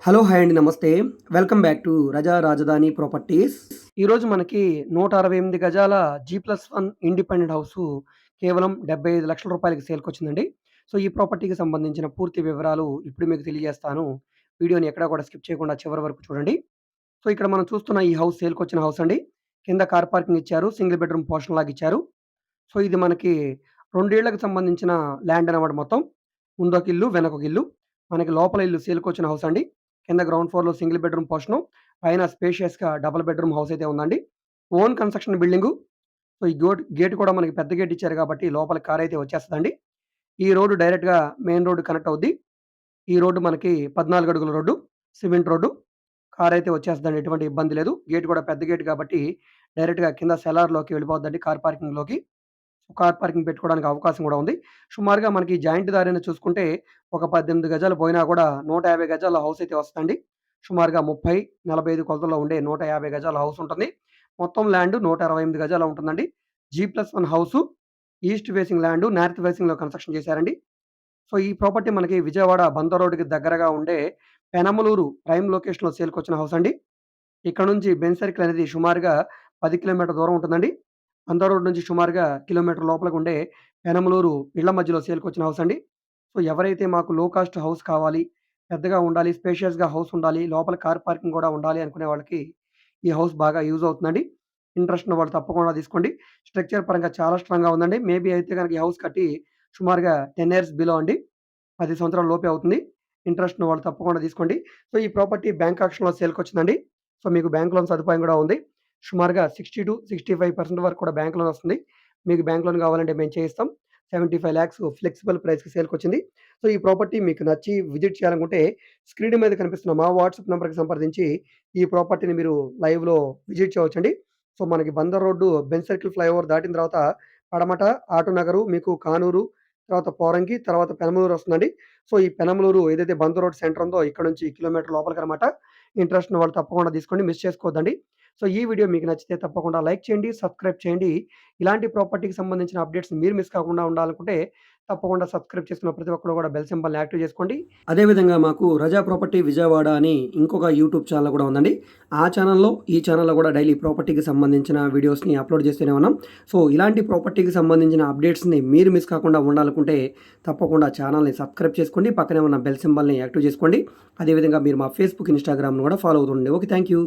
Hello! Hi అండి. నమస్తే. Welcome back to రజా రాజధాని ప్రాపర్టీస్. ఈరోజు మనకి 168 గజాల జీ+1 ఇండిపెండెంట్ హౌసు కేవలం రూ. 75,00,000కి సేల్‌కొచ్చిందండి. సో, ఈ ప్రాపర్టీకి సంబంధించిన పూర్తి వివరాలు ఇప్పుడు మీకు తెలియజేస్తాను. వీడియోని ఎక్కడా కూడా స్కిప్ చేయకుండా చివరి వరకు చూడండి. సో, ఇక్కడ మనం చూస్తున్న ఈ హౌస్ సేల్‌కొచ్చిన హౌస్ అండి. కింద కార్ పార్కింగ్ ఇచ్చారు. సింగిల్ బెడ్‌రూమ్ పోర్షన్ లాగా ఇచ్చారు. సో, ఇది మనకి 2 ఇళ్ళకి సంబంధించిన ల్యాండ్ అన్నమాట మొత్తం. ముందొక ఇల్లు, వెనకొక ఇల్లు. మనకి లోపల ఇల్లు సేల్‌కొచ్చిన హౌస్ అండి. కింద గ్రౌండ్ ఫ్లోర్‌లో సింగిల్ బెడ్‌రూమ్ పోర్షను. పైన స్పేషియస్‌గా డబుల్ బెడ్‌రూమ్ హౌస్ అయితే ఉందండి. Own construction building. సో, ఈ గేట్ కూడా మనకి పెద్ద గేట్ ఇచ్చారు కాబట్టి లోపలికి కారైతే వచ్చేస్తదండి. ఈ రోడ్డు డైరెక్ట్‌గా మెయిన్ రోడ్ కనెక్ట్ అవుద్ది. ఈ రోడ్డు మనకి 14 అడుగుల రోడ్డు. Cement road. కారైతే వచ్చేస్తదండి. ఎటువంటి ఇబ్బంది లేదు. గేట్ కూడా పెద్ద గేట్ కాబట్టి డైరెక్ట్‌గా కింద సెలార్‌లోకి వెళ్ళిపోద్దండి కార్ పార్కింగ్‌లోకి. కార్ పార్కింగ్ పెట్టుకోవడానికి అవకాశం గూడా ఉంది. సుమారుగా మనకి జాయింట్ దారిని చూసుకుంటే ఒక 18 గజాలు పోయినా కూడా 150 గజాల హౌస్ అయితే వస్తదండి. సుమారుగా 30, 45 కొలతల్లో ఉండే 150 గజాల హౌస్ ఉంటుంది. మొత్తం ల్యాండ్ 168 గజాలు ఉంటుందండి. జీ+1 house. East facing land, north ఫేసింగ్‌లో కన్‌స్ట్రక్షన్ చేశారండి. సో, ఈ ప్రాపర్టీ మనకి విజయవాడ బందర్ రోడ్‌కి దగ్గరగా ఉండే పెనమలూరు ప్రైమ్ లొకేషన్‌లో సేల్‌కొచ్చిన హౌస్ అండి. ఇక్కడ నుంచి బెంజ్ సర్కిల్ అనేది సుమారుగా 10 కిలోమీటర్ల దూరం ఉంటుందండి. అందా రోడ్ నుంచి సుమారుగా కిలోమీటర్ లోపలికి ఉండే పెనమలూరు ఇళ్ల మధ్యలో సేల్‌కొచ్చిన హౌస్ అండి. సో, ఎవరైతే మాకు లో కాస్ట్ హౌస్ కావాలి, పెద్దగా ఉండాలి, స్పేషియస్‌గా హౌస్ ఉండాలి, లోపల కార్ పార్కింగ్ కూడా ఉండాలి అనుకునే వాళ్ళకి ఈ హౌస్ బాగా యూజ్ అవుతుందండి. ఇంట్రెస్ట్ ఉన్న వాళ్ళు తప్పకుండా తీసుకోండి. స్ట్రక్చర్ పరంగా చాలా స్ట్రాంగ్‌గా ఉందండి. మేబీ అయితే గనక ఈ హౌస్ కట్టి సుమారుగా 10 ఇయర్స్ బిలో అండి. 10 సంవత్సరాల లోపే అవుతుంది. ఇంట్రెస్ట్ ఉన్న వాళ్ళు తప్పకుండా తీసుకోండి. సో, ఈ ప్రాపర్టీ బ్యాంక్ ఆక్షన్‌లో సేల్‌కొచ్చిందండి. సో, మీకు బ్యాంక్ లోన్ సదుపాయం గూడా ఉంది. సుమారుగా 60-65% వరకు కూడా బ్యాంక్ లోన్ వస్తుంది. మీకు బ్యాంక్ లోన్ కావాలంటే మేము చేయిస్తాం. 75,00,000 ఫ్లెక్సిబుల్ ప్రైస్‌కి సేల్‌కొచ్చింది. సో, ఈ ప్రాపర్టీ మీకు నచ్చి విజిట్ చేయాలనుకుంటే స్క్రీన్ మీద కనిపిస్తున్న మా వాట్సాప్ నంబర్‌కి సంప్రదించి ఈ ప్రాపర్టీని మీరు లైవ్‌లో విజిట్ చేయవచ్చండి. సో, మనకి Bandar road Benz circle flyover దాటిన తర్వాత పడమట, ఆటో నగరు, మీకు కానూరు, తర్వాత పోరంకి, తర్వాత పెనమలూరు వస్తుందండి. సో, ఈ పెనమలూరు ఏదైతే బందర్ రోడ్ సెంటర్ ఉందో ఇక్కడ నుంచి కిలోమీటర్ లోపలికనమాట. ఇంట్రెస్ట్ ఉన్న వాళ్ళు తప్పకుండా తీసుకోండి. మిస్ చేసుకోవద్దండి. సో, ఈ వీడియో మీకు నచ్చితే తప్పకుండా లైక్ చేయండి, సబ్స్క్రైబ్ చేయండి. ఇలాంటి ప్రాపర్టీకి సంబంధించిన అప్డేట్స్ మీరు మిస్ కాకుండా ఉండాలనుకుంటే తప్పకుండా సబ్స్క్రైబ్ చేసుకున్న ప్రతి ఒక్కరు కూడా బెల్ సింబల్‌ని యాక్టివ్ చేసుకోండి. అదేవిధంగా మాకు రజా ప్రాపర్టీ విజయవాడ అని ఇంకొక యూట్యూబ్ ఛానల్ కూడా ఉందండి. ఆ ఛానల్‌లో, ఈ ఛానల్‌లో కూడా డైలీ ప్రాపర్టీకి సంబంధించిన వీడియోస్‌ని అప్‌లోడ్ చేస్తూనే ఉన్నాం. సో, ఇలాంటి ప్రాపర్టీకి సంబంధించిన అప్డేట్స్‌ని మీరు మిస్ కాకుండా ఉండాలనుకుంటే తప్పకుండా ఛానల్‌ని సబ్స్క్రైబ్ చేసుకోండి. పక్కనే ఉన్న బెల్ సింబల్‌ని యాక్టివ్ చేసుకోండి. అదేవిధంగా మీరు మా ఫేస్‌బుక్, ఇన్‌స్టాగ్రామ్‌ను కూడా ఫాలో అవుతుండండి. ఓకే. Thank you.